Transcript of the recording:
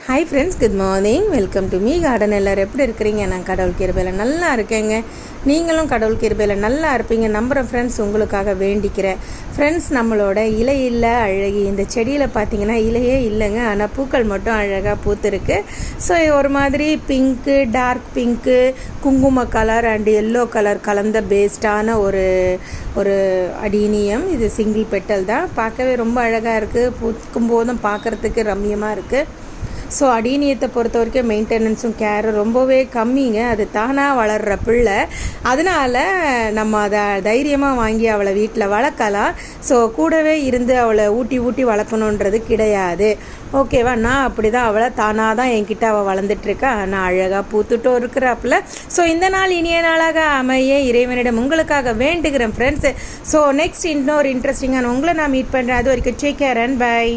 Hi friends, good morning. Welcome to me garden. எல்லோரும் எப்படி இருக்கிறீங்க? நான் கடவுள் கிருபையில் நல்லா இருக்கேங்க. நீங்களும் கடவுள் கிருபையில் நல்லா இருப்பீங்க நம்புகிறேன் ஃப்ரெண்ட்ஸ். உங்களுக்காக வேண்டிக்கிறேன் ஃப்ரெண்ட்ஸ். நம்மளோட இலை இல்லை அழகி இந்த செடியில் பார்த்தீங்கன்னா இலையே இல்லைங்க, ஆனால் பூக்கள் மட்டும் அழகாக பூத்துருக்கு. ஸோ ஒரு மாதிரி பிங்க்கு, டார்க் பிங்க்கு, குங்கும கலர் அண்ட் எல்லோ கலர் கலந்த பேஸ்டான ஒரு அடீனியம். இது சிங்கிள் பெட்டல் தான், பார்க்கவே ரொம்ப அழகாக இருக்குது. பூக்கும் போதும் பார்க்குறதுக்கு ரம்மியமாக இருக்குது. ஸோ அடீனியத்தை பொறுத்த வரைக்கும் மெயின்டெனன்ஸும் கேரும் ரொம்பவே கம்மிங்க. அது தானாக வளர்கிற பிள்ளை, அதனால் நம்ம அதை தைரியமாக வாங்கி அவளை வீட்டில் வளர்க்கலாம். ஸோ கூடவே இருந்து அவளை ஊட்டி வளர்க்கணுன்றது கிடையாது. ஓகேவா? நான் அப்படி தான் அவளை தானாக தான் என்கிட்ட அவள் வளர்ந்துட்டுருக்கா. நான் அழகாக பூத்துட்டும் இருக்கிறாப்புல. ஸோ இந்த நாள் இனிய நாளாக அமைய இறைவனிடம் உங்களுக்காக வேண்டுகிறேன் ஃப்ரெண்ட்ஸு. ஸோ நெக்ஸ்ட் இன்னொரு இன்ட்ரெஸ்டிங்கான உங்களை நான் மீட் பண்ணுறேன். அது வரைக்கும் டேக் கேர் அண்ட் பை.